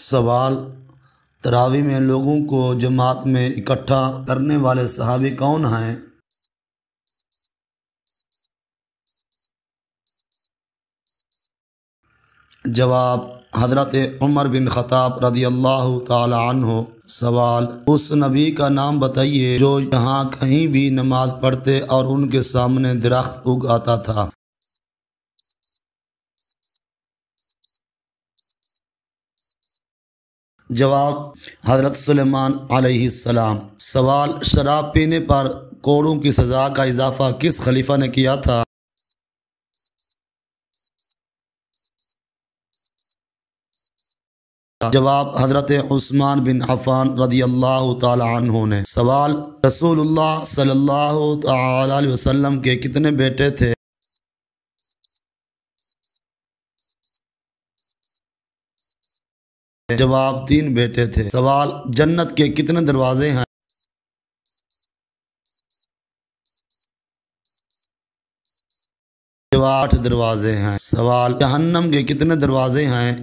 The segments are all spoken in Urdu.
سوال: تراویح میں لوگوں کو جماعت میں اکٹھا کرنے والے صحابی کون ہیں؟ جواب: حضرت عمر بن خطاب رضی اللہ تعالی عنہ۔ سوال: اس نبی کا نام بتائیے جو جہاں کہیں بھی نماز پڑھتے اور ان کے سامنے درخت اگ آتا تھا۔ جواب: حضرت سلیمان علیہ السلام۔ سوال: شراب پینے پر کوڑوں کی سزا کا اضافہ کس خلیفہ نے کیا تھا؟ جواب: حضرت عثمان بن عفان رضی اللہ تعالی عنہ نے۔ سوال: رسول اللہ صلی اللہ تعالی علیہ وسلم کے کتنے بیٹے تھے؟ جواب: 3 بیٹے تھے۔ سوال: جنت کے کتنے دروازے ہیں؟ جواب: 8 دروازے ہیں۔ سوال: جہنم کے کتنے دروازے ہیں؟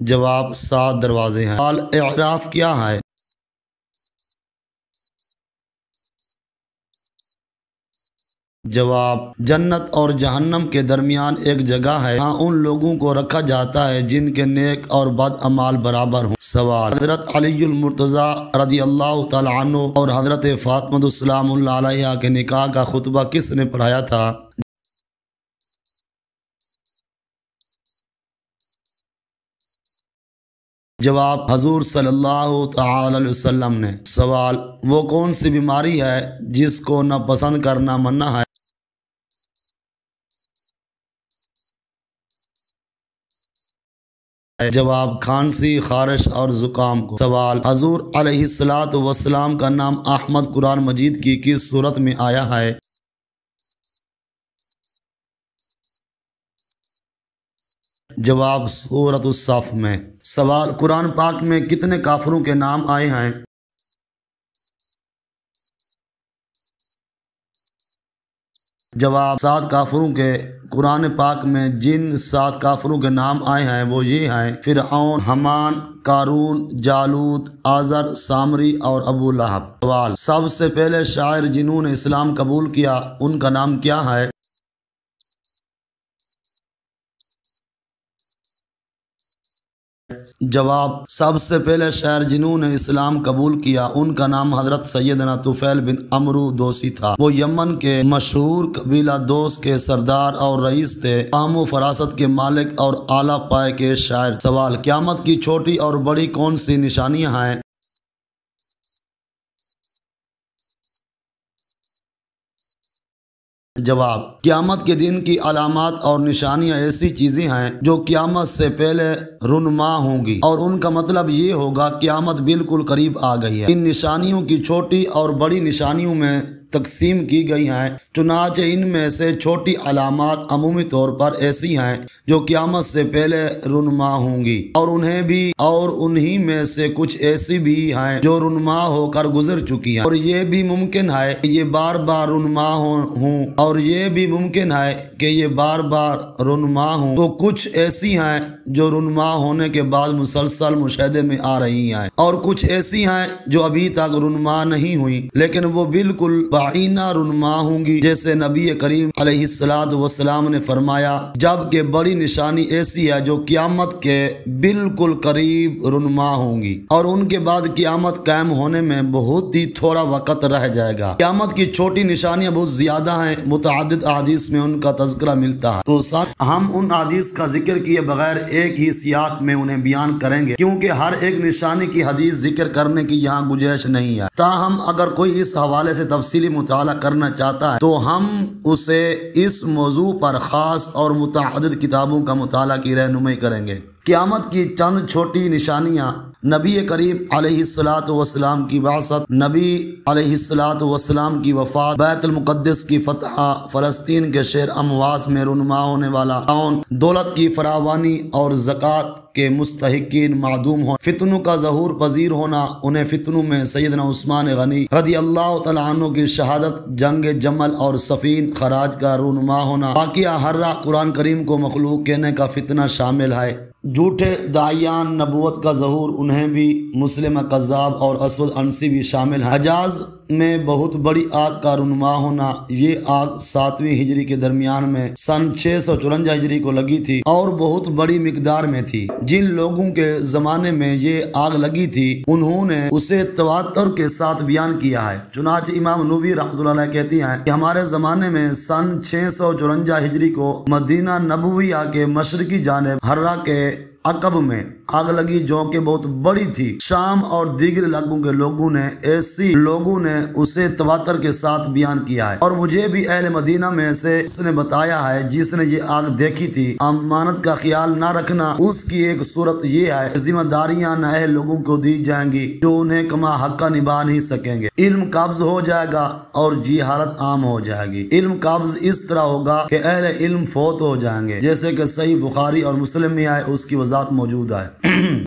جواب: 7 دروازے ہیں۔ سوال: اعراف کیا ہے؟ جواب: جنت اور جہنم کے درمیان ایک جگہ ہے جہاں ان لوگوں کو رکھا جاتا ہے جن کے نیک اور بد اعمال برابر ہوں۔ سوال: حضرت علی المرتضیٰ رضی اللہ تعالی عنہ اور حضرت فاطمہ السلام اللہ علیہ کے نکاح کا خطبہ کس نے پڑھایا تھا؟ جواب: حضور صلی اللہ تعالی علیہ وسلم نے۔ سوال: وہ کون سی بیماری ہے جس کو ناپسند کرنا منع ہے؟ جواب: کھانسی، خارش اور زکام کو۔ سوال: حضور علیہ السلام کا نام احمد قرآن مجید کی کس صورت میں آیا ہے؟ جواب: سورۃ الصف میں۔ سوال: قرآن پاک میں کتنے کافروں کے نام آئے ہیں؟ جواب: 7 کافروں کے۔ قرآن پاک میں جن 7 کافروں کے نام آئے ہیں وہ یہ ہیں: فرعون، حامان، قارون، جالوت، آزر، سامری اور ابو لہب۔ سوال: سب سے پہلے شاعر جنہوں نے اسلام قبول کیا ان کا نام کیا ہے؟ جواب: سب سے پہلے شاعر جنہوں نے اسلام قبول کیا ان کا نام حضرت سیدنا طفیل بن عمرو دوسی تھا۔ وہ یمن کے مشہور قبیلہ دوس کے سردار اور رئیس تھے، فہم و فراست کے مالک اور اعلیٰ پائے کے شاعر۔ سوال: قیامت کی چھوٹی اور بڑی کون سی نشانیاں ہیں؟ جواب: قیامت کے دن کی علامات اور نشانیاں ایسی چیزیں ہیں جو قیامت سے پہلے رونما ہوں گی، اور ان کا مطلب یہ ہوگا قیامت بالکل قریب آ گئی ہے۔ ان نشانیوں کی چھوٹی اور بڑی نشانیوں میں تقسیم کی گئی ہیں، چنانچہ ان میں سے چھوٹی علامات عمومی طور پر ایسی ہیں جو قیامت سے پہلے رونما ہوں گی، اور انہی میں سے کچھ ایسی بھی ہیں جو رونما ہو کر گزر چکی ہیں، اور یہ بھی ممکن ہے کہ یہ بار بار رونما ہوں تو کچھ ایسی ہیں جو رونما ہونے کے بعد مسلسل مشاہدے میں آ رہی ہیں، اور کچھ ایسی ہیں جو ابھی تک رونما نہیں ہوئی لیکن وہ بالکل بعینہ رونما ہوں گی، جیسے نبی کریم علیہ السلام نے فرمایا، جبکہ بڑی نشانی ایسی ہے جو قیامت کے بالکل قریب رونما ہوں گی، اور ان کے بعد قیامت قائم ہونے میں بہت ہی تھوڑا وقت رہ جائے گا۔ قیامت کی چھوٹی نشانیاں بہت زیادہ ہیں، متعدد احادیث میں ان کا تذکرہ ملتا ہے، تو ہم ان احادیث کا ذکر کیے بغیر ایک ہی سیاق میں انہیں بیان کریں گے، کیونکہ ہر ایک نشانی کی حدیث ذکر کرنے کی یہاں گنجائش نہیں ہے۔ تاہم اگر کوئی اس حوالے سے تفصیلی مطالعہ کرنا چاہتا ہے تو ہم اسے اس موضوع پر خاص اور متعدد کتابوں کا مطالعہ کی رہنمائی کریں گے۔ قیامت کی چند چھوٹی نشانیاں: نبی کریم علیہ السلام کی بعثت، نبی علیہ السلام کی وفات، بیت المقدس کی فتح، فلسطین کے شہر امواس میں رونما ہونے والا طاعون، دولت کی فراوانی اور زکوٰۃ کے مستحقین معدوم ہو، فتنوں کا ظہور پذیر ہونا، انہیں فتنوں میں سیدنا عثمان غنی رضی اللہ تعالیٰ عنہ کی شہادت، جنگ جمل اور صفین خراج کا رونما ہونا، واقعہ ہرہ قرآن کریم کو مخلوق کہنے کا فتنہ شامل ہے، جھوٹے داعیان نبوت کا ظہور، انہیں بھی مسلم کذاب اور اسود عنسی بھی شامل ہیں، حجاز میں بہت بڑی آگ کا رونما ہونا، یہ آگ 7ویں ہجری کے درمیان میں سن 654 ہجری کو لگی تھی اور بہت بڑی مقدار میں تھی۔ جن لوگوں کے زمانے میں یہ آگ لگی تھی انہوں نے اسے تواتر کے ساتھ بیان کیا ہے، چنانچہ امام نووی رحمۃ اللہ علیہ کہتی ہیں کہ ہمارے زمانے میں سن 654 ہجری کو مدینہ نبویہ کے مشرقی جانب ہرہ کے عقب میں آگ لگی جو کہ بہت بڑی تھی۔ شام اور دیگر علاقوں کے لوگوں نے اسے تواتر کے ساتھ بیان کیا ہے، اور مجھے بھی اہل مدینہ میں سے اس نے بتایا ہے جس نے یہ آگ دیکھی تھی۔ امانت کا خیال نہ رکھنا، اس کی ایک صورت یہ ہے کہ ذمہ داریاں نئے لوگوں کو دی جائیں گی جو انہیں کما حق کا نبھا نہیں سکیں گے، علم قابض ہو جائے گا اور جہالت عام ہو جائے گی۔ علم قابض اس طرح ہوگا کہ اہل علم فوت ہو جائیں گے، جیسے کہ صحیح بخاری اور مسلم میں آئے، اس کی وضاحت موجود ہے۔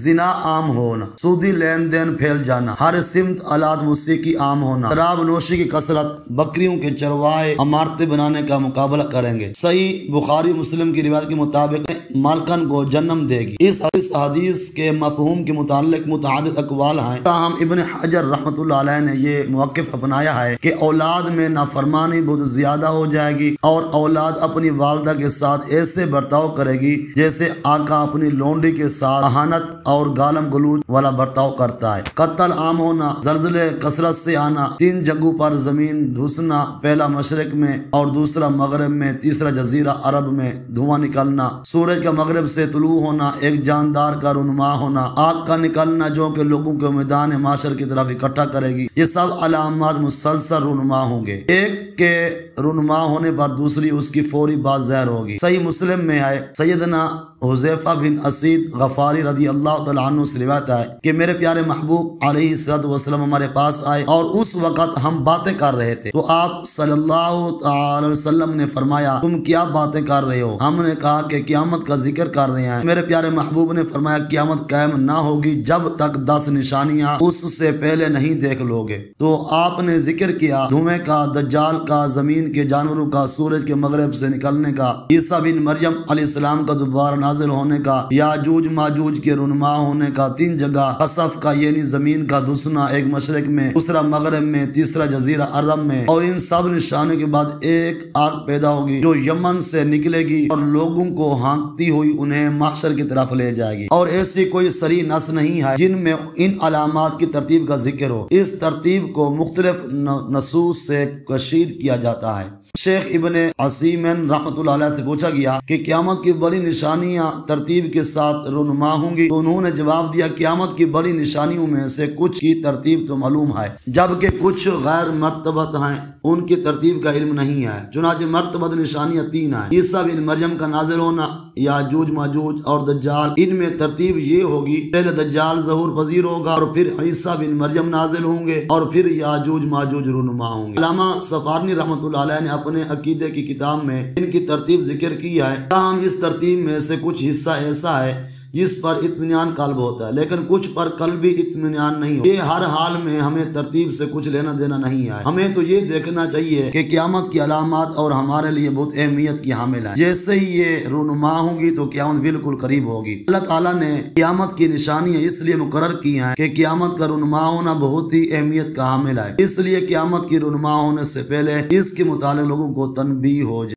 زنا عام ہونا، سودی لین دین پھیل جانا، ہر سمت آلات موسیقی عام ہونا، شراب نوشی کی کثرت، بکریوں کے چروائے عمارتیں بنانے کا مقابلہ کریں گے۔ صحیح بخاری مسلم کی روایت کے مطابق مالکن کو جنم دے گی۔ اس حدیث کے مفہوم کے متعلق متعدد اقوال ہیں، تاہم ابن حجر رحمۃ اللہ علیہ نے یہ موقف اپنایا ہے کہ اولاد میں نافرمانی بہت زیادہ ہو جائے گی اور اولاد اپنی والدہ کے ساتھ ایسے برتاؤ کرے گی جیسے آقا اپنی لونڈی کے ساتھ اہانت اور گالم گلوچ والا برتاؤ کرتا ہے۔ قتل عام ہونا، زلزلے کثرت سے آنا، 3 جگہوں پر زمین دھسنا، پہلا مشرق میں اور دوسرا مغرب میں، تیسرا جزیرہ عرب میں دھواں نکلنا، سورج کا مغرب سے طلوع ہونا، ایک جاندار کا رونما ہونا، آگ کا نکلنا جو کہ لوگوں کو میدان معاشر کی طرف اکٹھا کرے گی، یہ سب علامات مسلسل رونما ہوں گے، ایک کے رونما ہونے پر دوسری اس کی فوری بات ظاہر ہوگی۔ صحیح مسلم میں ہے، سیدنا حذیفہ بن اسید غفاری رضی اللہ تعالیٰ عنہ سے روایت ہے کہ میرے پیارے محبوب علیہ الصلوۃ والسلام ہمارے پاس آئے اور اس وقت ہم باتیں کر رہے تھے، تو آپ صلی اللہ تعالی وسلم نے فرمایا تم کیا باتیں کر رہے ہو؟ ہم نے کہا کہ قیامت کا ذکر کر رہے ہیں۔ میرے پیارے محبوب نے فرمایا قیامت قائم نہ ہوگی جب تک 10 نشانیاں اس سے پہلے نہیں دیکھ لو گے۔ تو آپ نے ذکر کیا دھویں کا، دجال کا، زمین کے جانوروں کا، سورج کے مغرب سے نکلنے کا، عیسیٰ بن مریم علیہ السلام کا دوبارہ نازل ہونے کا، یاجوج ماجوج کے رونما ہونے کا، 3 جگہ خسف کا یعنی زمین کا دھسنا، ایک مشرق میں، دوسرا مغرب میں، تیسرا جزیرہ عرب میں، اور ان سب نشانوں کے بعد ایک آگ پیدا ہوگی جو یمن سے نکلے گی اور لوگوں کو ہانکتی ہوئی انہیں محشر کی طرف لے جائے گی، اور ایسی کوئی صریح نص نہیں ہے جن میں ان علامات کی ترتیب کا ذکر ہو۔ اس ترتیب کو مختلف نصوص سے کشید کیا جاتا ہے۔ شیخ ابن عثیم رحمۃ اللہ علیہ سے پوچھا گیا کہ قیامت کی بڑی نشانیاں ترتیب کے ساتھ رونما ہوں گی، تو انہوں نے جواب دیا قیامت کی بڑی نشانیوں میں سے کچھ کی ترتیب تو معلوم ہے، جبکہ کچھ غیر مرتبط ہیں، ان کی ترتیب کا علم نہیں ہے۔ چنانچہ مرتبط نشانیاں 3 ہیں، عیسیٰ بن مریم کا نازل ہونا، یاجوج ماجوج اور دجال۔ ان میں ترتیب یہ ہوگی پہلے دجال ظہور پذیر ہوگا اور پھر عیسیٰ بن مریم نازل ہوں گے اور پھر یاجوج ماجوج رونما ہوں گے۔ علامہ سفارنی رحمۃ اللہ علیہ نے اپنے عقیدے کی کتاب میں ان کی ترتیب ذکر کی ہے، تاہم اس ترتیب میں سے کچھ حصہ ایسا ہے جس پر اطمینان قلب ہوتا ہے لیکن کچھ پر قلبی اطمینان نہیں ہوتا۔ یہ ہر حال میں ہمیں ترتیب سے کچھ لینا دینا نہیں ہے، ہمیں تو یہ دیکھنا چاہیے کہ قیامت کی علامات اور ہمارے لیے بہت اہمیت کی حامل ہیں، جیسے ہی یہ رونما ہوں گی تو قیامت بالکل قریب ہوگی۔ اللہ تعالیٰ نے قیامت کی نشانیاں اس لیے مقرر کی ہیں کہ قیامت کا رونما ہونا بہت ہی اہمیت کا حامل ہے، اس لیے قیامت کی رونما ہونے سے پہلے اس کے متعلق لوگوں کو تنبیہ ہو جائے۔